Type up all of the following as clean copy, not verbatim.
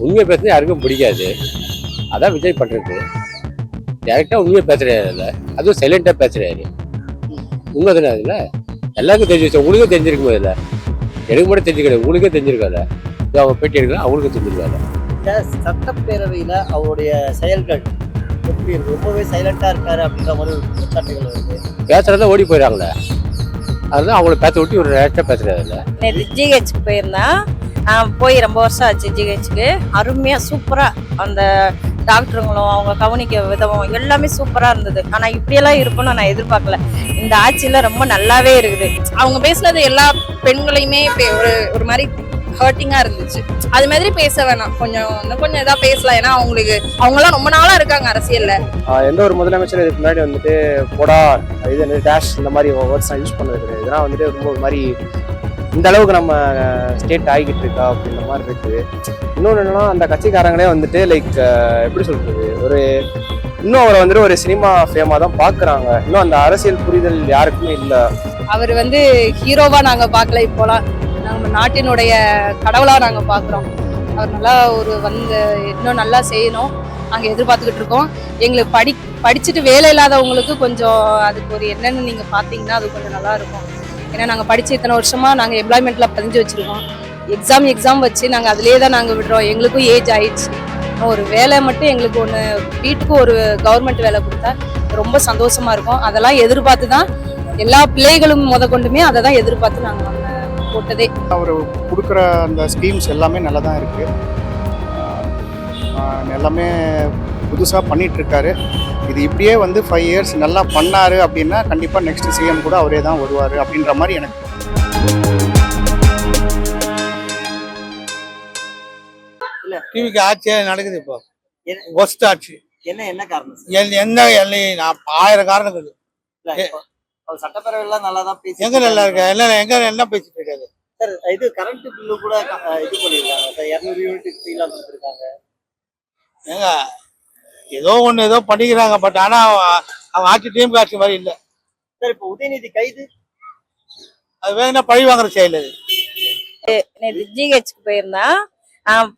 உண்மையை பேசுறது யாருக்கும் பிடிக்காது. அதான் விஜய் பண்றது. டேரக்டா உண்மையை பேசுறாரு, இல்லை அதுவும் சைலண்டா பேசுறாரு. உண்மை தானே அதுல எல்லாருக்கும் தெரிஞ்சு, உங்களுக்கும் தெரிஞ்சிருக்கும். இல்லை எனக்கு மட்டும் தெரிஞ்சுக்காது, உங்களுக்கே தெரிஞ்சிருக்காது. அவங்க பேட்டி எடுக்கலாம், அவங்களுக்கும் தெரிஞ்சிருக்காது. இந்த சட்டப்பேரவையில அவருடைய செயல்கள் எப்படி இருக்கு? ரொம்பவே சைலண்டா இருக்காரு அப்படின்ற மாதிரி ஒரு குற்றச்சாட்டுகள் வருது. பேசுறதா ஓடி போயிடறாங்களே, அதுதான் அவங்கள பேச விட்டு ஒரு ரேட்டா பேசுறாரு. நேற்று ஜிஹெச்சுக்கு போயிருந்தேன். போய் ரொம்ப வருஷம் ஆச்சு ஜிஹெச்சுக்கு. அருமையா சூப்பரா அந்த டாக்டருங்களும் அவங்க கவனிக்க விதமும் எல்லாமே சூப்பரா இருந்தது. ஆனா இப்படியெல்லாம் இருக்கும்னு நான் எதிர்பார்க்கல. இந்த ஆட்சியில ரொம்ப நல்லாவே இருக்குது. அவங்க பேசுனது எல்லா பெண்களையுமே ஒரு மாதிரி ஹர்ட்டிங்கா இருந்துச்சு. அது மாதிரி பேச வேணாம், இன்னும் கொஞ்சம் இதா பேசலாம். ஏன்னா அவங்கெல்லாம் ரொம்ப நாளா இருக்காங்க அரசியல்ல. எந்த ஒரு முதலமைச்சர் இதுக்கு முன்னாடி வந்துட்டு போடா இது டேஷ் இந்த மாதிரி வேர்ட்ஸ் யூஸ் பண்ணது கிடையாது. இதெல்லாம் வந்துட்டு ரொம்ப ஒரு மாதிரி இந்த அளவுக்கு நம்ம ஸ்டேட் ஆகிக்கிட்டு இருக்கா அப்படின்ற மாதிரி இருக்குது. இன்னொன்று என்னன்னா, அந்த கட்சிக்காரங்களே வந்துட்டு லைக் எப்படி சொல்றது, இன்னும் அவரை வந்துட்டு ஒரு சினிமா ஃபேமா தான் பார்க்குறாங்க. இன்னும் அந்த அரசியல் புரிதல் யாருக்குமே இல்லை. அவர் ஹீரோவா நாங்க பார்க்கல, இப்போலாம் நம்ம நாட்டினுடைய கடவுளா நாங்க பாக்குறோம். அவர் நல்லா இன்னும் நல்லா செய்யணும் நாங்க எதிர்பார்த்துக்கிட்டு இருக்கோம். எங்களுக்கு படிச்சுட்டு வேலை இல்லாதவங்களுக்கு கொஞ்சம் அதுக்கு ஒரு என்னன்னு நீங்க பாத்தீங்கன்னா அது கொஞ்சம் நல்லா இருக்கும். ஏன்னா நாங்க படிச்சு இத்தனை வருஷமா நாங்க எம்ப்ளாய்மெண்ட்ல பதிஞ்சு வச்சிருக்கோம். எக்ஸாம் வச்சு நாங்க அதுலயே தான் நாங்க விடுறோம். எங்களுக்கும் ஏஜ் ஆயிடுச்சு. ஒரு வேலை மட்டும் எங்களுக்கு வீட்டுக்கு ஒரு கவர்மெண்ட் வேலை கொடுத்தா ரொம்ப சந்தோஷமா இருக்கும். அதெல்லாம் எதிர்பார்த்து தான் எல்லா பிள்ளைகளும் கொண்டுமே அதை தான் எதிர்பார்த்து நாங்க போட்டதே. அவர் கொடுக்குற அந்த ஸ்கீம்ஸ் எல்லாமே நல்லா தான் இருக்கு. எல்லாமே புதுசாக பண்ணிட்டு இருக்காரு. இது இப்படியே 5 இயர்ஸ் நல்லா பண்ணாரு அப்படின்னா கண்டிப்பா நெக்ஸ்ட் சிஎம் கூட அவரே தான் வருவாரு அப்படின்ற மாதிரி எனக்கு. இல்ல டிவிக்கு ஆட்சியே நடக்குது. இப்போ ஒஸ்ட் ஆட்சி. என்ன காரணம்? என்ன 1000 காரணம் இருக்குது. அவர் சட்டப்பேரவையில நல்லா தான் பேசி எங்க நல்லா இருக்கு, என்ன பேசிட்டு இருக்காரு சார். இது கரண்ட் பில்லு கூட இது பண்ணிருக்காங்க சார். 200 யூனிட் ஃப்ரீலாம் கொடுத்துருக்காங்க. ஏங்க ஏதோ பண்ணிக்கிறாங்க. பட் ஆனா அவங்க ஆட்சி டீம் ஆட்சி மாதிரி இல்லை சார். இப்போ உதயநிதி கைது அது வேணா பழி வாங்குற செயல். அது நேற்று ஜிஹெச்சுக்கு போயிருந்தேன்.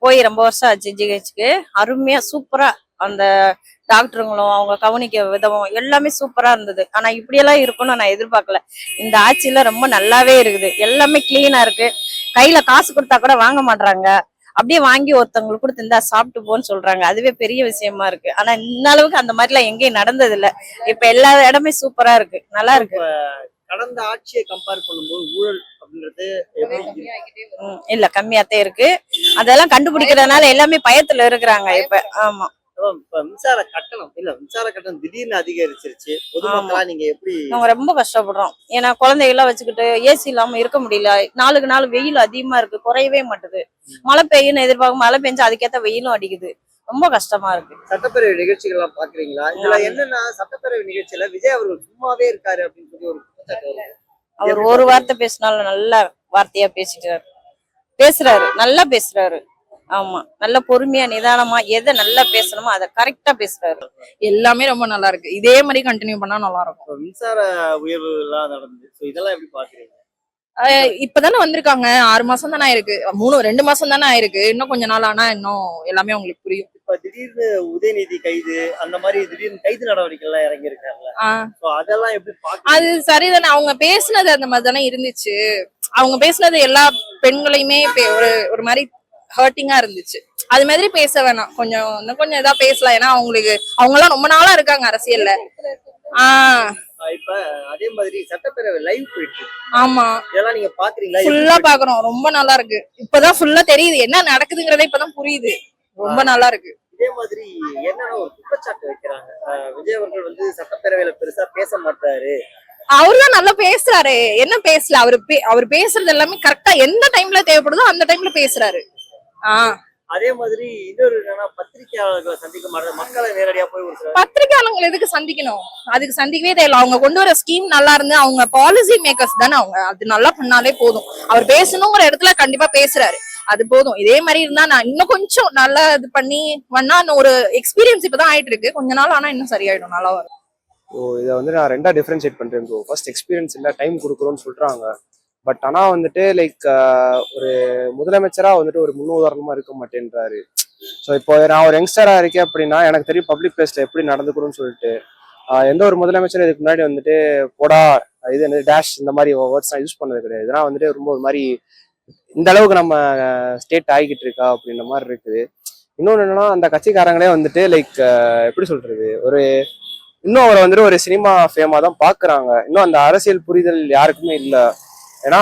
போய் ரொம்ப வருஷம் ஆச்சு ஜிஹெச்சுக்கு. அருமையா சூப்பரா அந்த டாக்டருங்களும் அவங்க கவனிக்க விதமும் எல்லாமே சூப்பரா இருந்தது. ஆனா இப்படியெல்லாம் இருக்கும்னு நான் எதிர்பார்க்கல. இந்த ஆட்சியில ரொம்ப நல்லாவே இருக்குது. எல்லாமே கிளீனா இருக்கு. கையில காசு கொடுத்தா கூட வாங்க மாட்டாங்க. அப்படியே வாங்கி ஒருத்தவங்களுக்கு கொடுத்து இருந்தா சாப்பிட்டு போன்னு சொல்றாங்க. அதுவே பெரிய விஷயமா இருக்கு. ஆனா இந்த அளவுக்கு அந்த மாதிரி எல்லாம் எங்கேயும் நடந்தது இல்ல. இப்ப எல்லா இடமே சூப்பரா இருக்கு, நல்லா இருக்கு. கடந்த ஆட்சியை கம்பேர் பண்ணும்போது ஊழல் அப்படின்றது இல்ல கம்மியாத்தே இருக்கு. அதெல்லாம் கண்டுபிடிக்கிறதுனால எல்லாமே பயத்துல இருக்கிறாங்க இப்ப. ஆமா. இப்ப மின்சார கட்டணம் திடீர்னு அதிகரிச்சிருச்சு. பொதுமக்களா நீங்க எப்படி? நாங்க ரொம்ப கஷ்டப்படுறோம். ஏன்னா குழந்தைகள்லாம் வச்சுக்கிட்டு ஏசி இல்லாம இருக்க முடியல. நாளுக்கு நாள் வெயில் அதிகமா இருக்கு, குறையவே மாட்டுது. மழை பெய்யுன்னு எதிர்பார்க்கும், மழை பெஞ்சா அதுக்கேற்ற வெயிலும் அடிக்குது. ரொம்ப கஷ்டமா இருக்கு. சட்டப்பேரவை நிகழ்ச்சிகள் எல்லாம் பாக்குறீங்களா? இதுல என்னன்னா, சட்டப்பேரவை நிகழ்ச்சியில விஜய் அவர்கள் சும்மாவே இருக்காரு அப்படின்னு சொல்லி ஒரு குற்றச்சாட்டு வருது. அவர் ஒரு வார்த்தை பேசினாலும் நல்ல வார்த்தையா பேசுறாரு, நல்லா பேசுறாரு. ஆமா, நல்ல பொறுமையா நிதானமா எதை நல்லா பேசணுமோ அதை கரெக்டா பேசுறாரு. எல்லாமே ரொம்ப நல்லா இருக்கு. இதே மாதிரி கண்டினியூ பண்ணா நல்லா இருக்கும். மின்சார உயர்வு எல்லாம் நடந்து, இதெல்லாம் எப்படி பாக்குறீங்க? இப்பதானே வந்திருக்காங்க. 6 மாசம் தானே ஆயிருக்கு. 2 மாசம் தானே ஆயிருக்கு. இன்னும் கொஞ்ச நாள் ஆனா இன்னும் எல்லாமே உங்களுக்கு புரியும். இப்ப திடீர்னு உதயநிதி கைது, அந்த மாதிரி திடீர்னு கைது நடவடிக்கை எல்லாம் இறங்கி இருக்காங்கல்ல, அதெல்லாம் எப்படி பாக்குறீங்க? அது சரிதானே. அவங்க பேசுனது அந்த மாதிரி தானே இருந்துச்சு. அவங்க பேசுனது எல்லா பெண்களையுமே ஒரு மாதிரி ஹர்ட்டிங்கா இருந்துச்சு. அது மாதிரி பேச வேணாம், இன்னும் கொஞ்சம் இதா பேசலாம். ஏன்னா அவங்கெல்லாம் ரொம்ப நாளா இருக்காங்க அரசியல்ல. இப்ப அதே மாதிரி சட்டப்பேரவை லைவ் போயிட்டு. ஆமா, இதெல்லாம் நீங்க பாக்குறீங்களா? ஃபுல்லா பாக்குறோம். ரொம்ப நல்லா இருக்கு. இப்பதான் ஃபுல்லா தெரியுது என்ன நடக்குதுங்கிறதே இப்பதான் புரியுது. ரொம்ப நல்லா இருக்கு. இதே மாதிரி என்னன்னா ஒரு குற்றச்சாட்டு வைக்கிறாங்க. விஜய் அவர்கள் சட்டப்பேரவையில பெருசா பேச மாட்டாரு. அவருதான் நல்லா பேசுறாரு. என்ன பேசல, அவர் பேசுறது எல்லாமே கரெக்டா எந்த டைம்ல தேவைப்படுதோ அந்த டைம்ல பேசுறாரு. அதே மாதிரி இன்னொரு என்னன்னா, பத்திரிகையாளர்களை சந்திக்க மாட்டாரு, மக்களை நேரடியா போய் ஒரு பத்திரிகையாளர்கள் எதுக்கு சந்திக்கணும்? அதுக்கு சந்திக்கவே தேவையில்ல. அவங்க கொண்டு வர ஸ்கீம் நல்லா இருந்து, அவங்க பாலிசி மேக்கர்ஸ் தானே, அவங்க அது நல்லா பண்ணாலே போதும். அவர் பேசணுங்கிற இடத்துல கண்டிப்பா பேசுறாரு, அது போதும். இதே மாதிரி இருந்தா நான் இன்னும் கொஞ்சம் நல்லா இது பண்ணி பண்ணா ஒரு எக்ஸ்பீரியன்ஸ் இப்பதான் ஆயிட்டு இருக்கு. கொஞ்ச நாள் ஆனா இன்னும் சரியாயிடும், நல்லா வரும். இதை நான் 2ஆ டிஃபரன்ஷியேட் பண்றேன். ஃபர்ஸ்ட் எக்ஸ்பீரியன்ஸ் இல்லை, டைம் கொடுக்குறோம்னு சொல்றாங்க. பட் ஆனா லைக் ஒரு முதலமைச்சரா ஒரு முன்னுதாரணமா இருக்க மாட்டேன்றாரு. ஸோ இப்போ நான் ஒரு யங்ஸ்டராக இருக்கேன் அப்படின்னா எனக்கு தெரியும் பப்ளிக் பிளேஸ்ல எப்படி நடந்துக்கணும்னு சொல்லிட்டு. எந்த ஒரு முதலமைச்சர் இதுக்கு முன்னாடி வந்துட்டு போடா இது என்ன டேஷ் இந்த மாதிரி வேர்ட்ஸ் யூஸ் பண்ணது கிடையாது. இதெல்லாம் வந்துட்டு ரொம்ப ஒரு மாதிரி இந்த அளவுக்கு நம்ம ஸ்டேட் ஆகிக்கிட்டு இருக்கா அப்படின்ற மாதிரி இருக்குது. இன்னொன்று என்னன்னா அந்த கட்சிக்காரங்களே வந்துட்டு லைக் எப்படி சொல்றது, ஒரு இன்னும் அவரை வந்துட்டு ஒரு சினிமா ஃபேமா தான் பாக்குறாங்க. இன்னும் அந்த அரசியல் புரிதல் யாருக்குமே இல்லை. ஏன்னா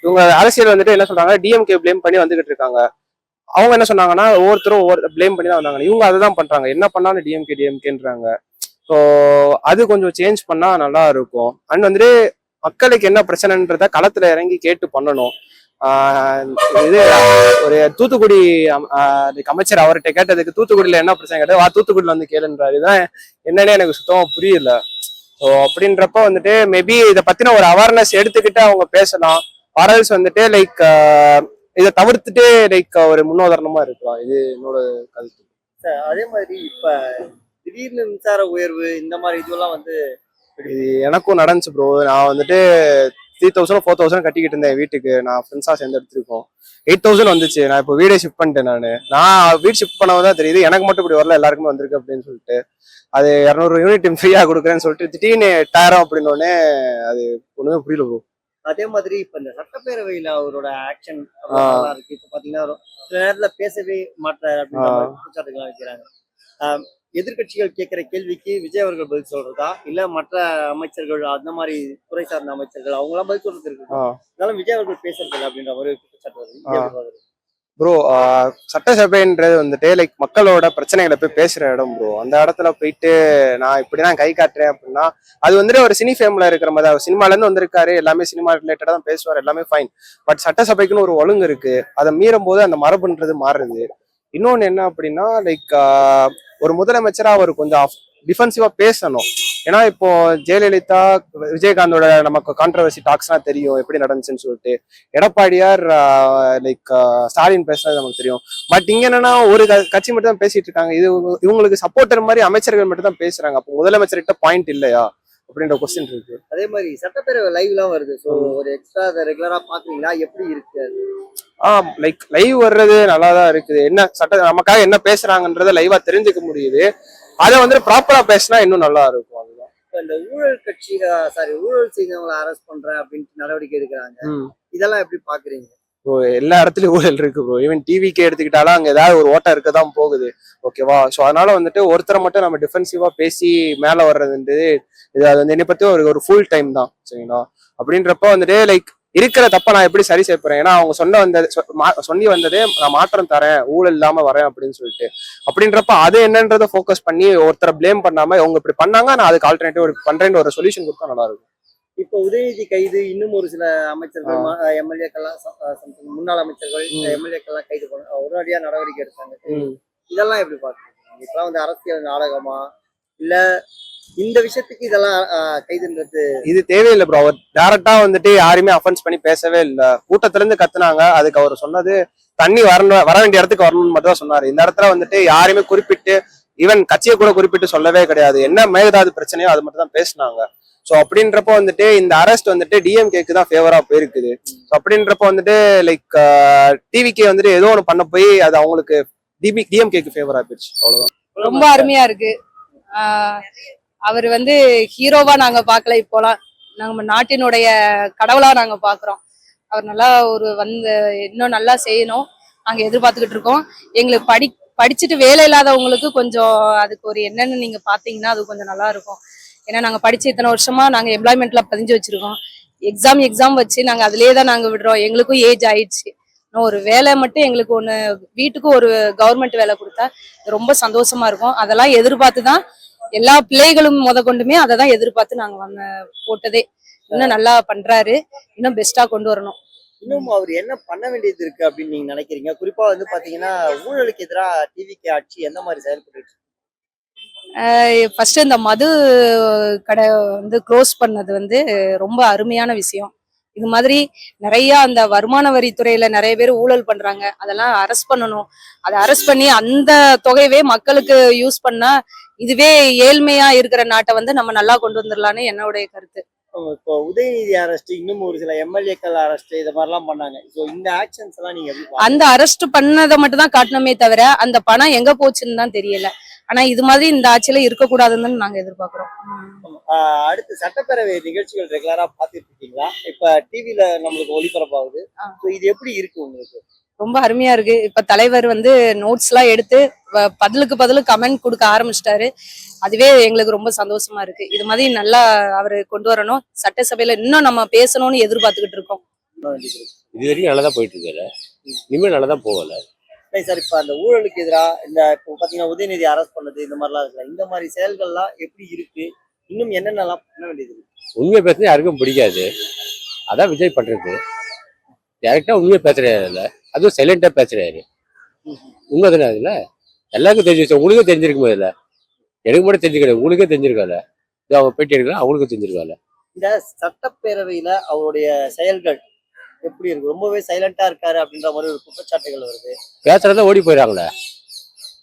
இவங்க அரசியல் வந்துட்டு என்ன சொல்றாங்க, டிஎம்கே பிளேம் பண்ணி வந்துகிட்டு இருக்காங்க. அவங்க என்ன சொன்னாங்கன்னா ஒவ்வொருத்தரும் ஒவ்வொரு பிளேம் பண்ணி தான் வந்தாங்க. இவங்க அதை தான் பண்றாங்க, என்ன பண்ணாலும் டிஎம்கேன்றாங்க. ஸோ அது கொஞ்சம் சேஞ்ச் பண்ணா நல்லா இருக்கும். அண்ட் வந்துட்டு மக்களுக்கு என்ன பிரச்சனைன்றத களத்துல இறங்கி கேட்டு பண்ணணும். இது ஒரு தூத்துக்குடி அமைச்சர் அவர்கிட்ட கேட்டதுக்கு தூத்துக்குடியில என்ன பிரச்சனை கேட்டது, தூத்துக்குடியில வந்து கேளுன்றாரு. இதுதான் என்னன்னே எனக்கு சுத்தமா புரியல. ஸோ அப்படின்றப்ப வந்துட்டு மேபி இதை பத்தின ஒரு அவேர்னஸ் எடுத்துக்கிட்டு அவங்க பேசலாம். ஆர்எல்ஸ் வந்துட்டு லைக் இதை தவிர்த்துட்டு லைக் ஒரு முன்னுதாரணமா இருக்கலாம். இது என்னோட கருத்து. அதே மாதிரி இப்ப திடீர்னு மின்சார உயர்வு இந்த மாதிரி இதுவெல்லாம் வந்து இது எனக்கும் நடந்துச்சு ப்ரோ. நான் வந்துட்டு 3000 4000 கட்டிக்கிட்டு இருந்தேன் வீட்டுக்கு. நான் ஃப்ரெண்ட்ஸா சேர்ந்து எடுத்திருக்கோம். 8000 வந்துச்சு. நான் இப்போ வீடே ஷிஃப்ட் பண்ணிட்டேன். நான் வீடு ஷிஃப்ட் பண்ணதான் தெரியுது எனக்கு மட்டும் இப்படி வரல, எல்லாருக்குமே வந்திருக்கு அப்படின்னு சொல்லிட்டு. அது 200 யூனிட் ஃப்ரீயா கொடுக்குறேன்னு சொல்லிட்டு திடீர்னு 8000 அப்படின்னோடனே அது ஒண்ணுமே புரியல ப்ரோ. அதே மாதிரி இப்ப இந்த சட்டப்பேரவையில அவரோட ஆக்ஷன் இருக்கு. இப்ப பாத்தீங்கன்னா சில நேரத்துல பேசவே மாட்டார் அப்படின்ற மாதிரி குற்றச்சாட்டுகள்லாம் வைக்கிறாங்க. எதிர்கட்சிகள் கேட்கிற கேள்விக்கு விஜய் அவர்கள் பதில் சொல்றதா, இல்ல மற்ற அமைச்சர்கள் அந்த மாதிரி துறை சார்ந்த அமைச்சர்கள் அவங்க எல்லாம் பதில் சொல்றது இருக்கு. அதனால விஜய் அவர்கள் பேசுறது இல்லை அப்படின்ற மாதிரி குற்றச்சாட்டு வருது. ப்ரோ சட்டசபைன்றது வந்துட்டு லைக் மக்களோட பிரச்சனைகளை போய் பேசுற இடம் ப்ரோ. அந்த இடத்துல போயிட்டு நான் இப்படிதான் கை காட்டுறேன் அப்படின்னா அது வந்துட்டு ஒரு சினி ஃபேம்ல இருக்கிற மாதிரி. சினிமால இருந்து வந்திருக்காரு, எல்லாமே சினிமா ரிலேட்டடா தான் பேசுவார், எல்லாமே ஃபைன். பட் சட்டசபைக்குன்னு ஒரு ஒழுங்கு இருக்கு. அதை மீறும் போது அந்த மரபுன்றது மாறுது. இன்னொன்னு என்ன அப்படின்னா லைக் ஒரு முதலமைச்சரா அவர் கொஞ்சம் டிஃபென்சிவா பேசணும். ஏன்னா இப்போ ஜெயலலிதா விஜயகாந்தோட நமக்கு கான்ட்ரவர்சி டாக்ஸ்லாம் தெரியும் எப்படி நடந்துச்சுன்னு சொல்லிட்டு. எடப்பாடியார் லைக் ஸ்டாலின் பேசுறது நமக்கு தெரியும். பட் இங்க என்னன்னா ஒரு கட்சி மட்டும் தான் பேசிட்டு இருக்காங்க. இது இவங்களுக்கு சப்போர்ட்டர் மாதிரி அமைச்சர்கள் மட்டும் தான் பேசுறாங்க. அப்போ முதலமைச்சர்கிட்ட பாயிண்ட் இல்லையா அப்படின்ற கொஸ்டின் இருக்கு. அதே மாதிரி சட்டப்பேரவை லைவ் எல்லாம் வருது. ஸோ ஒரு எக்ஸ்ட்ரா ரெகுலரா பாக்குறீங்களா, எப்படி இருக்கு அது? லைக் லைவ் வர்றது நல்லா தான் இருக்குது. என்ன நமக்காக என்ன பேசுறாங்கன்றத லைவா தெரிஞ்சுக்க முடியுது. அதை வந்து ப்ராப்பரா பேசினா இன்னும் நல்லா இருக்கும். அதுதான் இந்த ஊழல் கட்சி ஊழல் செய்தவங்களை அரெஸ்ட் பண்றேன் அப்படின்ட்டு நடவடிக்கை எடுக்கிறாங்க. இதெல்லாம் எப்படி பாக்குறீங்க? ப்ரோ எல்லா இடத்துலயும் ஊழல் இருக்கு ப்ரோ. ஈவன் டிவிக்கே எடுத்துக்கிட்டாலும் அங்க ஏதாவது ஒரு ஓட்டம் இருக்கதான் போகுது. ஓகேவா? ஸோ அதனால வந்துட்டு ஒருத்தரை மட்டும் நம்ம டிஃபென்சிவா பேசி மேல வர்றதுன்றது இது அது வந்து என்னை பத்தி ஒரு ஃபுல் டைம் தான். சரிங்களா? அப்படின்றப்ப வந்துட்டு லைக் இருக்கிற தப்ப நான் எப்படி சரி செய்யப்படுறேன். ஏன்னா அவங்க சொல்லி வந்ததே நான் மாற்றம் தரேன், ஊழல் இல்லாம வரேன் அப்படின்னு சொல்லிட்டு. அப்படின்றப்ப அது என்னன்றதை ஃபோக்கஸ் பண்ணி ஒருத்தரை பிளேம் பண்ணாம அவங்க இப்படி பண்ணாங்க, நான் அதுக்கு ஆல்டர்னேட்டிவ் பண்றேன்னு ஒரு சொல்யூஷன் கொடுத்தா நல்லா இருக்கும். இப்போ உதயநிதி கைது, இன்னும் ஒரு சில அமைச்சர்கள் எம்எல்ஏக்கெல்லாம் முன்னாள் அமைச்சர்கள் எம்எல்ஏக்கெல்லாம் கைது பண்ண உடனடியா நடவடிக்கை எடுத்தாங்க. இதெல்லாம் எப்படி பாக்குறீங்க? இப்பெல்லாம் வந்து அரசியல் நாடகமா, இல்ல இந்த விஷயத்துக்கு இதெல்லாம் கைதுன்றது இது தேவையில்லை ப்ரோ. அவர் டைரக்டா வந்துட்டு யாருமே அஃபென்ஸ் பண்ணி பேசவே இல்லை. கூட்டத்துல இருந்து கத்துனாங்க. அதுக்கு அவர் சொன்னது தண்ணி வர வேண்டிய இடத்துக்கு வரணும்னு மட்டும் தான் சொன்னாரு. இந்த இடத்துல வந்துட்டு யாருமே குறிப்பிட்டு ஈவன் கட்சியை கூட குறிப்பிட்டு சொல்லவே கிடையாது. என்ன மேகதாது பிரச்சனையோ அது மட்டும் தான் பேசினாங்க. ஸோ அப்படின்றப்போ வந்துட்டு இந்த அரெஸ்ட் வந்துட்டு டிஎம்கேக்கு தான் ஃபேவரா போயிருக்குது. ஸோ அப்படின்றப்போ வந்துட்டு லைக் டிவிக்கே வந்துட்டு ஏதோ ஒன்று பண்ண போய் அது அவங்களுக்கு டிஎம்கேக்கு ஃபேவரா போயிடுச்சு. அவ்வளவுதான். ரொம்ப அருமையா இருக்கு. அவர் வந்து ஹீரோவா நாங்க பார்க்கல, இப்போலாம் நம்ம நாட்டினுடைய கடவுளா நாங்க பாக்குறோம். அவர் நல்லா இன்னும் நல்லா செய்யணும் நாங்க எதிர்பார்த்துக்கிட்டு இருக்கோம். எங்களுக்கு படிச்சுட்டு வேலை இல்லாதவங்களுக்கு கொஞ்சம் அதுக்கு ஒரு என்னன்னு நீங்க பாத்தீங்கன்னா அது கொஞ்சம் நல்லா இருக்கும். ஏன்னா நாங்க படிச்சு இத்தனை வருஷமா நாங்க எம்ப்ளாய்மெண்ட்ல பதிஞ்சு வச்சிருக்கோம். எக்ஸாம் வச்சு நாங்க அதுலயே தான் நாங்க விடுறோம். எங்களுக்கும் ஏஜ் ஆயிடுச்சு. ஒரு வேலை மட்டும் எங்களுக்கு வீட்டுக்கு ஒரு கவர்மெண்ட் வேலை கொடுத்தா ரொம்ப சந்தோஷமா இருக்கும். அதெல்லாம் எதிர்பார்த்து தான் எல்லா பிள்ளைகளும் கொண்டுமே அதை தான் எதிர்பார்த்து நாங்க போட்டதே. இன்னும் நல்லா பண்றாரு, இன்னும் பெஸ்டா கொண்டு வரணும். இன்னும் அவர் என்ன பண்ண வேண்டியது இருக்கு அப்படின்னு நீங்க நினைக்கிறீங்க? குறிப்பா வந்து பாத்தீங்கன்னா ஊழலுக்கு எதிராக டிவிகே ஆட்சி எந்த மாதிரி செயல்பட்டு? ஃபர்ஸ்ட் இந்த மது கடை க்ளோஸ் பண்ணது ரொம்ப அருமையான விஷயம். இது மாதிரி நிறைய அந்த வருமான வரித்துறையில நிறைய பேர் ஊழல் பண்றாங்க. அதெல்லாம் அரெஸ்ட் பண்ணணும். அதை அரெஸ்ட் பண்ணி அந்த தொகையவே மக்களுக்கு யூஸ் பண்ணா இதுவே ஏழ்மையா இருக்கிற நாட்டை நம்ம நல்லா கொண்டு வந்துடலான்னு என்னுடைய கருத்து. இப்போ உதயநிதி அரெஸ்ட், இன்னும் ஒரு சில எம்எல்ஏக்கள் அரெஸ்ட், இது மாதிரிலாம் பண்ணாங்க. ஸோ இந்த ஆக்ஷன்ஸ் எல்லாம் நீங்க எப்படி பாக்குறீங்க? அந்த அரெஸ்ட் பண்ணதை மட்டும் தான் காட்டணுமே தவிர அந்த பணம் எங்க போச்சுன்னு தான் தெரியல. ஆனா இது மாதிரி இந்த ஆட்சியில இருக்கக்கூடாதுன்னு நாங்க எதிர்பார்க்கிறோம். அடுத்து சட்டப்பேரவை நிகழ்ச்சிகள் ரெகுலரா பாத்துட்டு இருக்கீங்களா? இப்ப டிவில நம்மளுக்கு ஒளிபரப்பாகுது. ஸோ இது எப்படி இருக்கு உங்களுக்கு? ரொம்ப அருமையா இருக்கு. இப்ப தலைவர் வந்து நோட்ஸ் எல்லாம் எடுத்து பதிலுக்கு பதில் கமெண்ட் கொடுக்க ஆரம்பிச்சிட்டாரு. அதுவே எங்களுக்கு ரொம்ப சந்தோஷமா இருக்கு. இது மாதிரி நல்லா அவரு கொண்டு வரணும். சட்டசபையில இன்னும் நம்ம பேசணும்னு எதிர்பார்த்துக்கிட்டு இருக்கோம். இது வரைக்கும் நல்லா தான் போயிட்டு இருக்காரு. இனிமேல் நல்லா தான் போகல. இல்லை சார், இப்ப அந்த ஊழலுக்கு எதிராக இந்த இப்போ பாத்தீங்கன்னா உதயநிதி அரசு பண்ணது இந்த மாதிரிலாம் இருக்குல்ல, இந்த மாதிரி செயல்கள்லாம் எப்படி இருக்கு? இன்னும் என்னென்னலாம் பண்ண வேண்டியது இருக்கு? உண்மையை பேசுனா யாருக்கும் பிடிக்காது. அதான் விஜய் பண்றது. டேரக்டா உண்மையை பேசுறாரு, அதுவும் சைலண்டா பேசுறாரு. உண்மை தானே அதுல எல்லாருக்கும் தெரிஞ்சு உங்களுக்கே தெரிஞ்சிருக்கும். இதுல எனக்கு மட்டும் தெரிஞ்சுக்காது, உங்களுக்கே தெரிஞ்சிருக்கால. இது அவங்க பேட்டி எடுக்கலாம், அவங்களுக்கும் தெரிஞ்சிருக்கால. இந்த சட்டப்பேரவையில அவருடைய செயல்கள் எப்படி இருக்கு? ரொம்பவே சைலண்டா இருக்காரு அப்படின்ற மாதிரி ஒரு குற்றச்சாட்டுகள் வருது. பேசுறதா ஓடி போயிடறாங்களே,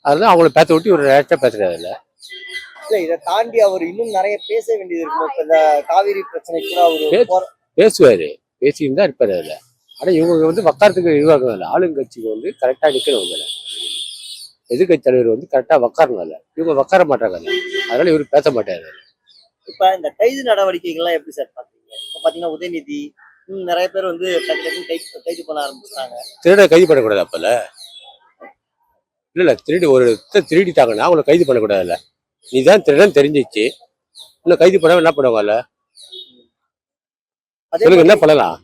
அதெல்லாம் அவங்கள பேச விட்டு ஒரு டேரக்டா பேசுறாரு. இல்ல இதை தாண்டி அவர் இன்னும் நிறைய பேச வேண்டியது இருக்கும். இப்ப இந்த காவிரி பிரச்சனை கூட அவரு பேசுவாரு, பேசிட்டு தான் இருப்பாரு அதுல. ஆனா இவங்க வந்து வக்காரத்துக்கு இதுவாக்குறதில்ல. ஆளுங்கட்சிக்கு வந்து கரெக்டா நிக்கணும். எதிர்கட்சி தலைவர் வந்து கரெக்டா வக்காரனால இவங்க வக்கார மாட்டாங்க. அதனால இவரு பேச மாட்டாரு. இப்ப இந்த கைது நடவடிக்கைகள்லாம் எப்படி சார் பாத்தீங்க? இப்ப பாத்தீங்கன்னா உதயநிதி நிறைய பேர் வந்து கைது பண்ண ஆரம்பிச்சிட்டாங்க. திருட கைது பண்ணக்கூடாது அப்பல. இல்ல திருடி ஒரு திருடிட்டாங்கன்னா அவங்களை கைது பண்ணக்கூடாதுல்ல. நீதான் திருடன் தெரிஞ்சிச்சு, இன்னும் கைது பண்ண என்ன பண்ணுவாங்கல்ல? சொல்லுங்க, என்ன பண்ணலாம்?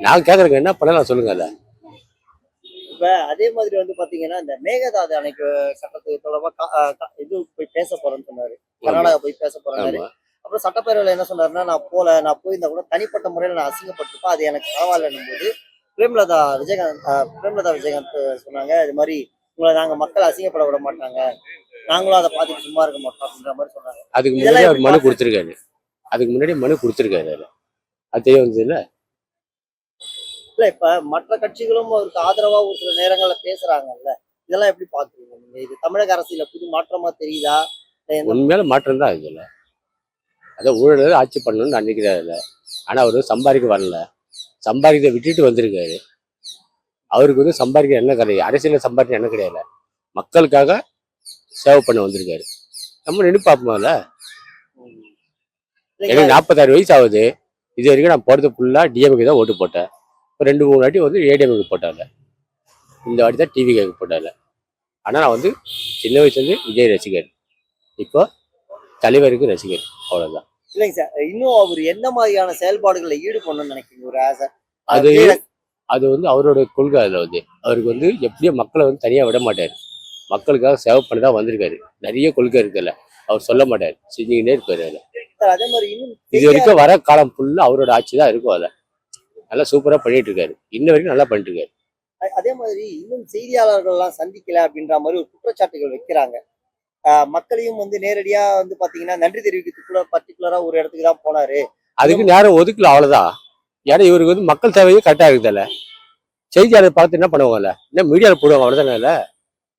நான் கேக்குறேங்க, என்ன பண்ணலாம் சொல்லுங்கல்ல. இப்ப அதே மாதிரி வந்து பாத்தீங்கன்னா இந்த மேகதாது அணைக்கு சட்டத்துக்கு தொடர்பா இது போய் பேச போறேன்னு சொன்னாரு. கர்நாடகா போய் பேச போறாரு. அப்புறம் சட்டப்பேரவையில என்ன சொன்னாருன்னா, நான் போயிருந்தா கூட தனிப்பட்ட முறையில நான் அசிங்கப்பட்டிருப்பேன், அது எனக்கு பரவாயில்லைன்னும் போது பிரேமலதா விஜயகாந்த் சொன்னாங்க, இது மாதிரி உங்களை நாங்க மக்கள் அசிங்கப்பட விட மாட்டாங்க, நாங்களும் அதை பார்த்துட்டு சும்மா இருக்க மாட்டோம் அப்படின்ற மாதிரி சொன்னாங்க. அதுக்கு முன்னாடி அவர் மனு கொடுத்துருக்காரு. அது தெரிய வந்தது இல்ல. இல்ல இப்ப மற்ற கட்சிகளும் அவருக்கு ஆதரவா ஒரு சில நேரங்கள்ல பேசுறாங்கல்ல, இதெல்லாம் எப்படி பாக்குறீங்க நீங்க? இது தமிழக அரசியல புது மாற்றமா தெரியுதா? உண்மையில மாற்றம் தான் இதுல. அதான் ஊழல் ஆட்சி பண்ணணும்னு நினைக்கிறாரு. ஆனா அவரு சம்பாதிக்க வரல, சம்பாதிக்க விட்டுட்டு வந்திருக்காரு. அவருக்கு வந்து சம்பாதிக்க என்ன கிடையாது, அரசியல சம்பாதிக்க என்ன கிடையாது, மக்களுக்காக சேவை பண்ண வந்திருக்காரு. நம்ம நின்று பார்ப்போம்ல. எனக்கு 46 வயசு ஆகுது. இது வரைக்கும் நான் போறது ஃபுல்லா டிஎம்கே தான் ஓட்டு போட்டேன். 2-3 வாட்டி வந்து ஏடிஎம்க்கு போட்டாங்க. இந்த வாட்டி தான் டிவிக்கு போட்டாங்க. ஆனா நான் வந்து சின்ன வயசுலேருந்து விஜய் ரசிகர், இப்போ தலைவருக்கு ரசிகர், அவ்வளவுதான். இல்லைங்க சார், இன்னும் அவர் என்ன மாதிரியான செயல்பாடுகளை ஈடுபடணும்னு நினைக்கிறீங்க? ஒரு அது வந்து அவரோட கொள்கை. அதில் வந்து அவருக்கு வந்து எப்படியோ மக்களை வந்து தனியாக விட மாட்டார். மக்களுக்காக சேவை பண்ண தான் வந்திருக்காரு. நிறைய கொள்கை இருக்குல்ல, அவர் சொல்ல மாட்டார், செஞ்சுக்கிட்டே இருப்பாரு. அதில் அதே மாதிரி இன்னும் இது வரைக்கும் வர காலம் ஃபுல்லாக அவரோட ஆட்சி தான் இருக்கும். அதில் நல்லா சூப்பராக பண்ணிட்டு இருக்காரு. இன்ன வரைக்கும் நல்லா பண்ணிட்டு இருக்காரு. அதே மாதிரி இன்னும் செய்தியாளர்கள் எல்லாம் சந்திக்கல அப்படின்ற மாதிரி ஒரு குற்றச்சாட்டுகள் வைக்கிறாங்க. மக்களையும் வந்து நேரடியா வந்து பாத்தீங்கன்னா நன்றி தெரிவிக்கிறதுக்கு கூட பர்டிகுலரா ஒரு இடத்துக்கு தான் போனாரு. அதுக்கு நேரம் ஒதுக்கல, அவ்வளவுதான். ஏன்னா இவருக்கு வந்து மக்கள் தேவையே கரெக்டா இருக்குதுல்ல. செய்தியாளர் பார்த்து என்ன பண்ணுவாங்கல்ல, என்ன மீடியாவில் போடுவாங்க, அவ்வளவுதானே. இல்லை,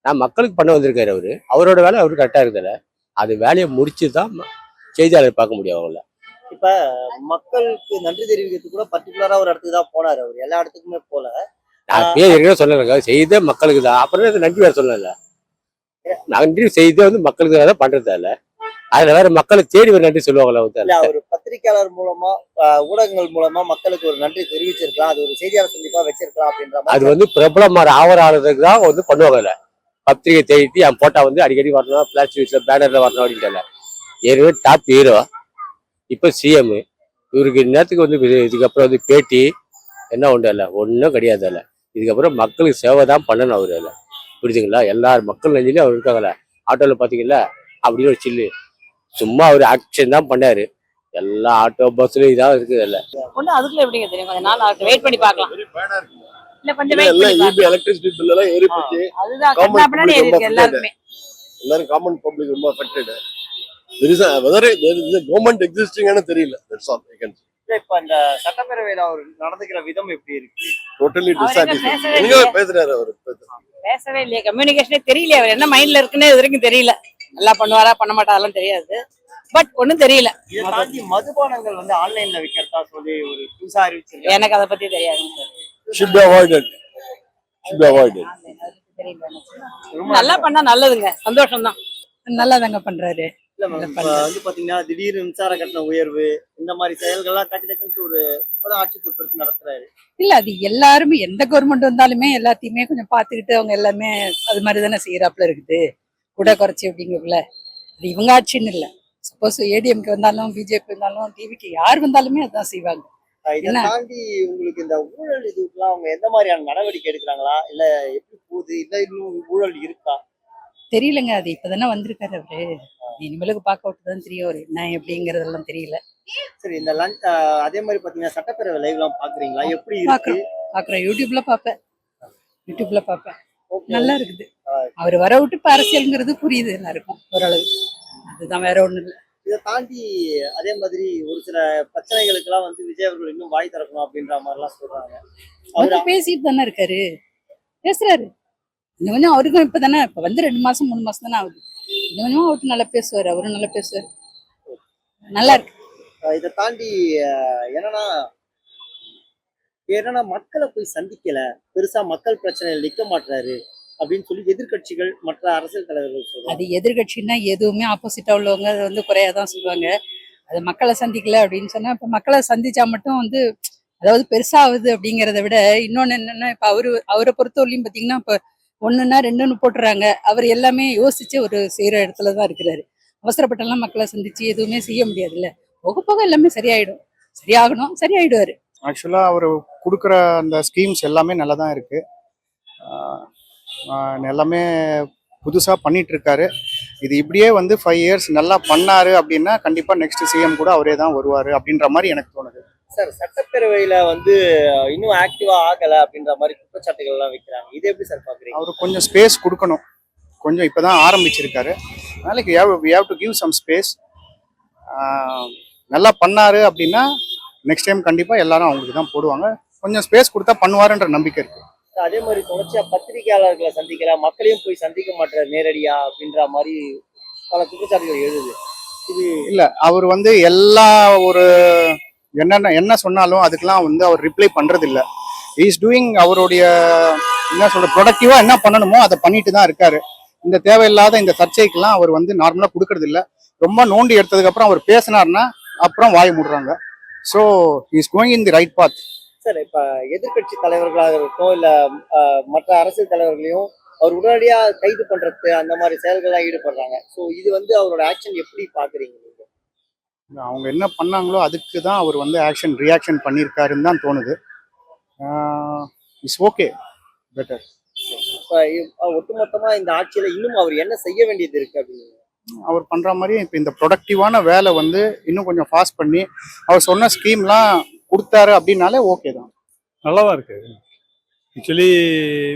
நான் மக்களுக்கு பண்ண வந்திருக்காரு. அவரோட வேலை அவருக்கு கரெக்டா இருக்குதுல்ல. அது வேலையை முடிச்சு தான் செய்தியாளர் பார்க்க முடியும் அவங்கள. இப்ப மக்களுக்கு நன்றி தெரிவிக்கிறதுக்கு கூட பர்டிகுலரா ஒரு இடத்துக்கு தான் போனாரு. அவர் எல்லா இடத்துக்குமே போல. நான் ஏற்கனவே சொல்லலைங்க, செய்த மக்களுக்கு தான். அப்புறம் நன்றி வேற சொல்லல. நன்றி செய்த வந்து மக்களுக்கு தான் பண்றது இல்ல. அதுல வேற மக்களை தேடி ஒரு நன்றி சொல்லுவாங்களா? ஒரு பத்திரிகையாளர் மூலமா ஊடகங்கள் மூலமா மக்களுக்கு ஒரு நன்றி தெரிவிச்சிருக்கலாம், அது ஒரு செய்தியாளர் சந்திப்பா வச்சிருக்கலாம் அப்படின்ற மாதிரி. அது வந்து பிரபலமான ஆவராளருக்கு தான் வந்து பண்ணுவாங்கல்ல. பத்திரிகை தேடிட்டு என் போட்டா வந்து அடிக்கடி வரணும், பிளாஸ்டிக் வீட்ல பேனர்ல வரணும் அப்படின்ட்டு. ஏற்கனவே டாப் ஹீரோ, இப்ப சிஎம். இவருக்கு நேரத்துக்கு வந்து இதுக்கப்புறம் வந்து பேட்டி என்ன உண்டு இல்லை, ஒன்றும் கிடையாது. இல்லை, இதுக்கப்புறம் மக்களுக்கு சேவை தான் பண்ணணும் அவரு. இல்லை, புரியுதுங்களா? எல்லாரும் மக்கள் நெஞ்சிலையும் அவர் இருக்காங்கல்ல. ஆட்டோவில் பார்த்தீங்கல்ல, அப்படின்னு ஒரு சில்லு சும்மா அவர் ஆக்ஷன் தான் பண்ணாரு. எல்லா ஆட்டோ பஸ்லயும் இதான் இருக்குது. இல்லை ஒண்ணு அதுக்குள்ள எப்படிங்க தெரியும்? கொஞ்ச நாள் வெயிட் பண்ணி பார்க்கலாம். இல்ல கொஞ்சம் வெயிட் பண்ணி பார்க்கலாம். எலக்ட்ரிசிட்டி பில் எல்லாம் ஏறி போச்சு. அதுதான் கண்ணாபின்னாடி ஏறி இருக்கு எல்லாருமே. எல்லாரும் காமன் பப்ளிக் ரொம்ப affected. there is a government existing ன்னு தெரியல. that's all I can say. இப்ப அந்த சட்டப்பேரவையில அவர் நடந்துக்கிற விதம் எப்படி இருக்கு? டோட்டலி டிசாட்டிஸ்ஃபைட். எங்க பேசுறாரு அவர்? பேசவே இல்லையே, கம்யூனிகேஷனே தெரியல. அவர் என்ன மைண்ட்ல இருக்குன்னு இது வரைக்கும் தெரியல. நல்லா பண்ணுவாரா பண்ண மாட்டாரெல்லாம் தெரியாது. பட் ஒண்ணும் தெரியல. இதை தாண்டி மதுபானங்கள் வந்து ஆன்லைன்ல விற்கிறதா சொல்லி ஒரு புதுசா அறிவிச்சிருக்காங்க. எனக்கு அதை பத்தி தெரியாது. should be avoided. Should be avoided. நல்லா பண்ணா நல்லதுங்க, சந்தோஷம் தான். நல்லாதாங்க பண்றாரு. இல்ல மேம், இப்ப வந்து பாத்தீங்கன்னா திடீர் மின்சார கட்டண உயர்வு இந்த மாதிரி செயல்கள்லாம் டக்கு டக்குன்னு ஒரு இப்பதான் ஆட்சி பொறுப்பெடுத்து நடத்துறாரு. இல்ல அது எல்லாருமே எந்த கவர்மெண்ட் வந்தாலுமே எல்லாத்தையுமே கொஞ்சம் பாத்துக்கிட்டு அவங்க எல்லாமே அது மாதிரி தானே செய்யறாப்புல இருக்குது. கூட குறைச்சி அப்படிங்கக்குள்ள அது இவங்க ஆட்சின்னு இல்ல. சப்போஸ் ஏடிஎம்க்கு வந்தாலும் பிஜேபி வந்தாலும் டிவிக்கு யார் வந்தாலுமே அதான் செய்வாங்க. இதை தாண்டி உங்களுக்கு இந்த ஊழல் இதுக்கெல்லாம் அவங்க எந்த மாதிரியான நடவடிக்கை எடுக்கிறாங்களா, இல்ல எப்படி போகுது, இல்ல இன்னும் ஊழல் இருக்கா? தெரியலங்க, அது இப்பதானே வந்திருக்காரு அவரு. இனிமேலுக்கு பார்க்க விட்டு தான் தெரியும் அவரு என்ன எப்படிங்கறதெல்லாம் தெரியல. சரி, இந்த லஞ்ச் அதே மாதிரி பாத்தீங்கன்னா சட்டப்பேரவை லைவ் எல்லாம் பாக்குறீங்களா, எப்படி இருக்கு? பாக்குறேன், யூடியூப்ல பாப்பேன். Okay. நல்லா இருக்குது. அவர் வர விட்டு இப்ப அரசியல்ங்கிறது புரியுது எல்லாருக்கும் ஓரளவு. அதுதான், வேற ஒண்ணும் இல்ல. இதை தாண்டி அதே மாதிரி ஒரு சில பிரச்சனைகளுக்கு எல்லாம் வந்து விஜய் அவர்கள் இன்னும் வாய் திறக்கணும் அப்படின்ற மாதிரி எல்லாம் சொல்றாங்க. அவரு பேசிட்டு தானே இருக்காரு, பேசுறாரு. இன்னும் கொஞ்சம் அவருக்கும் இப்பதானே இப்ப வந்து 2 மாசம் 3 மாசம் தானே ஆகுது. இன்னும் கொஞ்சம் அவருக்கு நல்லா பேசுவாரு, அவரும் நல்லா பேசுவாரு. நல்லா இருக்கு. இதை தாண்டி என்னன்னா மக்களை போய் சந்திக்கல, பெருசா மக்கள் பிரச்சனைகள் நிக்க மாட்டாரு அப்படின்னு சொல்லி எதிர்க்கட்சிகள் மற்ற அரசியல் தலைவர்கள் சொல்றாங்க. அது எதிர்கட்சின்னா எதுவுமே ஆப்போசிட்டா உள்ளவங்க அதை வந்து குறையாதான் சொல்லுவாங்க. அது மக்களை சந்திக்கல அப்படின்னு சொன்னா இப்ப மக்களை சந்திச்சா மட்டும் வந்து அதாவது பெருசாகுது அப்படிங்கிறத விட இன்னொன்னு என்னன்னா இப்ப அவரை பொறுத்தவரையிலும் பாத்தீங்கன்னா இப்ப 1ன்னா 2ன்னு போட்டுறாங்க. அவர் எல்லாமே யோசிச்சு ஒரு செய்யற இடத்துலதான் இருக்கிறாரு. அவசரப்பட்டெல்லாம் மக்களை சந்திச்சு எதுவுமே செய்ய முடியாதுல்ல. போக போக எல்லாமே சரியாயிடும், சரியாகணும், சரியாயிடுவாரு. ஆக்சுவலா அவர் கொடுக்குற அந்த ஸ்கீம்ஸ் எல்லாமே நல்லா தான் இருக்கு. எல்லாமே புதுசாக பண்ணிட்டு இருக்காரு. இது இப்படியே வந்து 5 இயர்ஸ் நல்லா பண்ணாரு அப்படின்னா கண்டிப்பாக நெக்ஸ்ட் சிஎம் கூட அவரே தான் வருவார் அப்படின்ற மாதிரி எனக்கு தோணுது. சார், சட்டப்பேரவையில வந்து இன்னும் ஆக்டிவா ஆகல அப்படின்ற மாதிரி குற்றச்சாட்டுகள் எல்லாம் வைக்கிறாங்க. இது எப்படி சார் பாக்குறீங்க? அவருக்கு கொஞ்சம் ஸ்பேஸ் கொடுக்கணும். கொஞ்சம் இப்போதான் ஆரம்பிச்சிருக்காரு. அதனால we have to give some space. நல்லா பண்ணாரு அப்படின்னா நெக்ஸ்ட் டைம் கண்டிப்பாக எல்லாரும் அவங்களுக்கு தான் போடுவாங்க. கொஞ்சம் ஸ்பேஸ் கொடுத்தா பண்ணுவாருன்ற நம்பிக்கை இருக்கு. அதே மாதிரி தொடர்ச்சியா பத்திரிகையாளர்களை சந்திக்கல, மக்களையும் போய் சந்திக்க மாட்டார் நேரடியா அப்படின்ற மாதிரி பல குற்றச்சாட்டுகள் எழுதுது. இது இல்ல, அவர் வந்து எல்லா ஒரு என்ன சொன்னாலும் அதுக்கெல்லாம் வந்து அவர் ரிப்ளை பண்றது இல்ல. இஸ் டூயிங் அவருடைய என்ன சொல்ற ப்ரொடக்டிவா என்ன பண்ணணுமோ அதை பண்ணிட்டு தான் இருக்காரு. இந்த தேவையில்லாத இந்த சர்ச்சைக்கெல்லாம் அவர் வந்து நார்மலா கொடுக்கறது இல்ல. ரொம்ப நோண்டி எடுத்ததுக்கு அப்புறம் அவர் பேசினார்னா அப்புறம் வாய் மூடுறாங்க. So is going in the right path. Sir, இப்ப எதிர்கட்சி தலைவர்களாக இருக்கட்டும், இல்ல மற்ற அரசியல் தலைவர்களையும் அவர் உடனடியா கைது பண்றது அந்த மாதிரி செயல்கள்லாம் ஈடுபடுறாங்க. ஸோ இது வந்து அவரோட ஆக்ஷன் எப்படி பாக்குறீங்க நீங்க? அவங்க என்ன பண்ணாங்களோ அதுக்கு தான் அவர் வந்து ரியாக்ஷன் பண்ணியிருக்காருன்னு தான் தோணுது. It's okay, better. இப்ப ஒட்டுமொத்தமா இந்த ஆட்சியில இன்னும் அவர் என்ன செய்ய வேண்டியது இருக்கு அப்படின்னு அவர் பண்ற மாதிரி இப்போ இந்த ப்ரொடக்டிவான வேலை வந்து இன்னும் கொஞ்சம் ஃபாஸ்ட் பண்ணி அவர் சொன்ன ஸ்கீம்லாம் கொடுத்தாரு அப்படின்னாலே ஓகே தான். நல்லா தான் இருக்கு. ஆக்சுவலி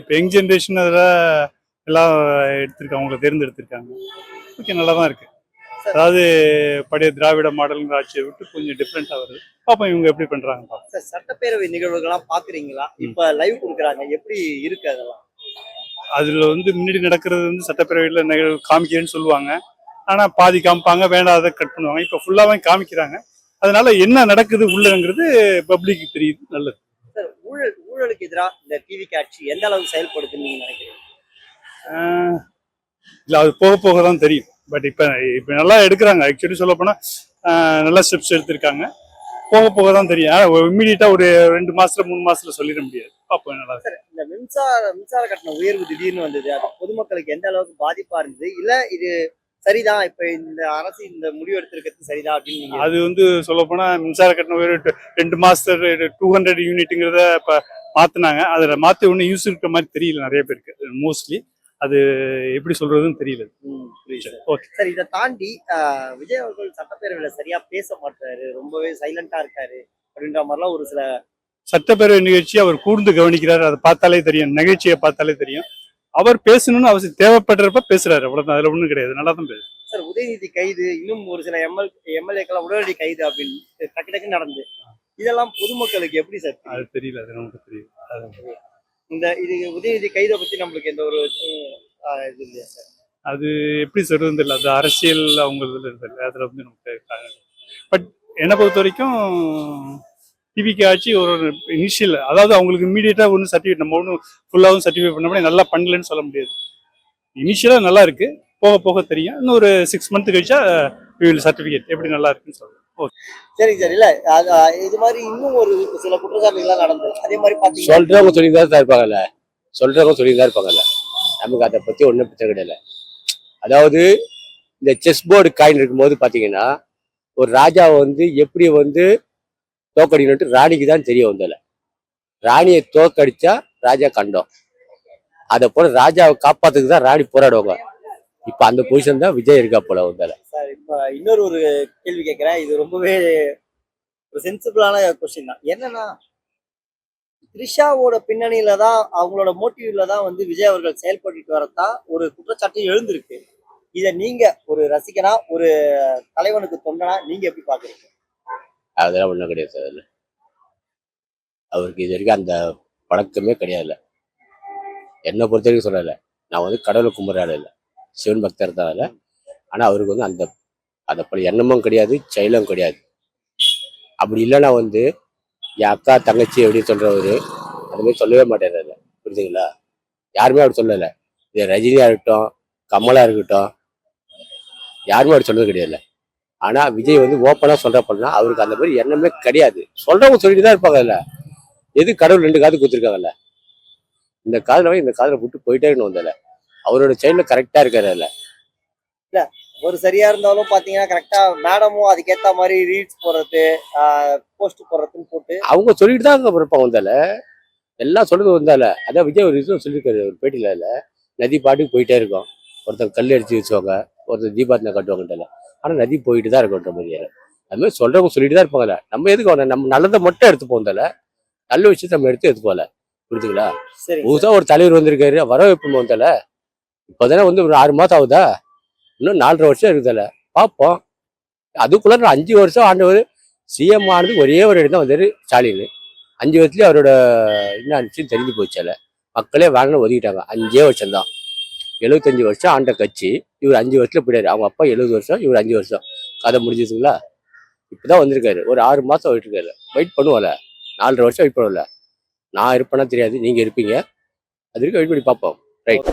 இப்போ யங் ஜென்ரேஷன் அதில் எல்லாம் எடுத்திருக்காங்க, அவங்கள தேர்ந்தெடுத்திருக்காங்க. ஓகே, நல்லா தான் இருக்கு. அதாவது பழைய திராவிட மாடலுங்கிற ஆட்சியை விட்டு கொஞ்சம் டிஃப்ரெண்டாக வருது. பார்ப்போம் இவங்க எப்படி பண்றாங்க. சார், சட்டப்பேரவை நிகழ்வுகள்லாம் பாக்குறீங்களா? இப்ப லைவ் கொடுக்குறாங்க, எப்படி இருக்கு அதெல்லாம்? அதுல வந்து முன்னாடி நடக்கிறது வந்து சட்டப்பேரவையில் நிகழ்வு காமிக்கிறேன்னு சொல்லுவாங்க. ஆனால் பாதி காமிப்பாங்க, வேண்டாத கட் பண்ணுவாங்க. இப்போ ஃபுல்லாகவே காமிக்கிறாங்க. அதனால என்ன நடக்குது உள்ளங்கிறது பப்ளிக்கு தெரியுது. நல்லது. சார், ஊழலுக்கு எதிராக இந்த டிவி காட்சி எந்த அளவுக்கு செயல்படுதுன்னு நீங்க நினைக்கிறீங்க? இல்லை, அது போக போக தான் தெரியும். பட் இப்போ நல்லா எடுக்கிறாங்க. ஆக்சுவலி சொல்ல போனால் நல்ல ஸ்டெப்ஸ் எடுத்திருக்காங்க. போக போக தான் தெரியும். இம்மீடியட்டா ஒரு 2 மாசத்துல 3 மாசத்துல சொல்லிட முடியாது. பார்ப்போம் நல்லா. சார், இந்த மின்சார கட்டண உயர்வு திடீர்னு வந்தது, அது பொதுமக்களுக்கு எந்த அளவுக்கு பாதிப்பா இருந்தது, இல்ல இது சரிதான் இப்ப இந்த அரசு இந்த முடிவு எடுத்திருக்கிறது சரிதான் அப்படின்னு? அது வந்து சொல்ல போனா மின்சார கட்டணம் உயர்வு 2 மாசத்துல 200 யூனிட்டுங்கிறத இப்ப மாத்தினாங்க. அதுல மாத்தி ஒண்ணு யூஸ் இருக்கிற மாதிரி தெரியல நிறைய பேருக்கு. மோஸ்ட்லி அது எப்படி சொல்றதுன்னு தெரியல. சார், இதை தாண்டி விஜய் அவர்கள் சட்டப்பேரவையில சரியா பேச மாட்டாரு, ரொம்பவே சைலண்டா இருக்காரு அப்படின்ற மாதிரிலாம் ஒரு சில சட்டப்பேரவை நிகழ்ச்சி அவர் கூர்ந்து கவனிக்கிறாரு. அதை பார்த்தாலே தெரியும், நிகழ்ச்சியை பார்த்தாலே தெரியும். அவர் பேசணும்னு அவசியம் தேவைப்படுறப்ப பேசுறாரு, அவ்வளவுதான். அதுல ஒண்ணும் கிடையாது, நல்லா தான் பேசு. சார், உதயநிதி கைது, இன்னும் ஒரு சில எம்எல்ஏக்கெல்லாம் உடனடி கைது அப்படின்னு டக்கு டக்கு நடந்து, இதெல்லாம் பொதுமக்களுக்கு எப்படி சார்? அது தெரியல, அது நமக்கு தெரியும். இது உதயநிதி கைதை பத்தி நம்மளுக்கு எந்த ஒரு இது இல்லையா சார்? அது எப்படி சொல்றதுன்னு தெரியல. அது அரசியல் அவங்க இதில் இல்லை, அதில் வந்து நமக்கு. பட் என்னை பொறுத்த வரைக்கும் டிவிக்கு ஆச்சு ஒரு இனிஷியல், அதாவது அவங்களுக்கு இமீடியட்டாக ஒன்றும் சர்டிஃபிகேட் நம்ம ஒன்றும் ஃபுல்லாகவும் சர்டிஃபிகேட் பண்ண முடியாது, நல்லா பண்ணலன்னு சொல்ல முடியாது. இனிஷியலாக நல்லா இருக்கு, போக போக தெரியும். இன்னும் ஒரு 6 மந்த் கழிச்சா சர்டிஃபிகேட் எப்படி நல்லா இருக்குன்னு சொல்லுவோம். ஓகே, சரிங்க சார். இல்ல இது மாதிரி இன்னும் ஒரு சில குற்றச்சாட்டுகள்லாம் நடந்தது. அதே மாதிரி பாத்தீங்கன்னா சொல்றவங்க சொல்லிதான் இருப்பாங்கல்ல, சொல்றவங்க சொல்லிதான் இருப்பாங்கல்ல, நமக்கு அதை பத்தி ஒன்றும் பிரச்சனை கிடையாது. அதாவது இந்த செஸ் போர்டு காயின் இருக்கும்போது பாத்தீங்கன்னா ஒரு ராஜாவை வந்து எப்படி வந்து தோக்கடிக்கணும்ட்டு ராணிக்கு தான் தெரிய வந்தல. ராணியை தோக்கடிச்சா ராஜா கண்டோம். அதை போல ராஜாவை காப்பாத்துக்கு தான் ராணி போராடுவாங்க. இப்ப அந்த பொசிஷன் தான் விஜய் இருக்கா போல வந்தால. சார், இப்ப இன்னொரு ஒரு கேள்வி கேட்கிறேன். இது ரொம்பவே ஒரு சென்சிபிளான கொஸ்டின் தான். என்னன்னா, த்ரிஷாவோட பின்னணியில தான், அவங்களோட மோட்டிவ்ல தான் வந்து விஜய் அவர்கள் செயல்பட்டு வரதா ஒரு குற்றச்சாட்டு எழுந்திருக்கு. இத நீங்க ஒரு ரசிகனா, ஒரு தலைவனுக்கு தொண்டனா நீங்க எப்படி பாக்குறீங்க? அதெல்லாம் ஒண்ணும் கிடையாது சார். அதுல அவருக்கு இது வரைக்கும் அந்த பழக்கமே கிடையாது. என்னை பொறுத்த வரைக்கும் சொல்லலை, நான் வந்து கடவுளை கும்பிட்றாள் இல்லை, சிவன் பக்தர் தான் இல்லை. ஆனா அவருக்கு வந்து அந்த அதை பல எண்ணமும் கிடையாது, செயலும் கிடையாது. அப்படி இல்லைன்னா வந்து என் அக்கா தங்கச்சி எப்படி சொல்றவரு அது மாதிரி சொல்லவே மாட்டேறாரு. புரியுதுங்களா? யாருமே அப்படி சொல்லலை. இது ரஜினியா இருக்கட்டும், கமலா இருக்கட்டும், யாருமே அப்படி சொன்னது கிடையாது. ஆனா விஜய் வந்து ஓப்பனா சொல்றப்பன்னா அவருக்கு அந்த மாதிரி எண்ணமே கிடையாது. சொல்றவங்க சொல்லிட்டு தான் இருப்பாங்க. இல்ல எது கடவுள் 2 காது கொடுத்துருக்காங்கல்ல, இந்த காதுல இந்த காதுல விட்டு போயிட்டே இருக்கணும். வந்தல அவரோட செயல்ல கரெக்டா இருக்காரு. இல்ல ஒரு சரியா இருந்தாலும் பாத்தீங்கன்னா கரெக்டா மேடமும் அதுக்கேத்த மாதிரி ரீல்ஸ் போடுறது, போஸ்ட் போடுறதுன்னு போட்டு அவங்க சொல்லிட்டு தான் இருப்பாங்க. வந்தால எல்லாம் சொல்றது வந்தால. அதான் விஜய் ஒரு விஷயம் சொல்லியிருக்காரு ஒரு பேட்டியில. இல்ல நதி பாட்டுக்கு போயிட்டே இருக்கும். ஒருத்தர் கல் அடிச்சு வச்சுவாங்க, ஒருத்தர் தீபாவளி கட்டுவாங்கன்றல. ஆனா நதி போயிட்டு தான் இருக்குன்ற மாதிரி. அது மாதிரி சொல்றவங்க சொல்லிட்டு தான் இருப்பாங்கல்ல. நம்ம எதுக்கு நம்ம நல்லதை மட்டும் எடுத்து போந்தல, நல்ல விஷயத்த நம்ம எடுத்து போல. புரிஞ்சுங்களா? சரி. புதுசா ஒரு தலைவர் வந்திருக்காரு, வரவேற்பு வந்தல. இப்பதானே வந்து ஒரு 6 மாசம் ஆகுதா, இன்னும் 4.5 வருஷம் இருக்குதுல்ல, பார்ப்போம். அதுக்குள்ள 5 வருஷம் ஆண்டவர் சிஎம் ஆனது ஒரே ஒரு இடம் தான் வந்தாரு ஸ்டாலின். 5 வருஷத்துலயே அவரோட என்ன விஷயம் தெரிஞ்சு போச்சால. மக்களே வேணும்னு ஒதுக்கிட்டாங்க. 5 வருஷம் தான். 75 வருஷம் ஆண்ட கட்சி இவர் 5 வருஷத்துல போயிடாரு. அவங்க அப்பா 70 வருஷம், இவர் 5 வருஷம். கதை முடிஞ்சதுங்களா? இப்பதான் வந்திருக்காரு. ஒரு 6 மாசம் போயிட்டு இருக்காரு. வெயிட் பண்ணுவோம்ல, 4.5 வருஷம் வெயிட் பண்ணுவோம்ல. நான் இருப்பேன்னா தெரியாது, நீங்க இருப்பீங்க. அது வரைக்கும் வெயிட் பண்ணி பார்ப்போம். ரைட்.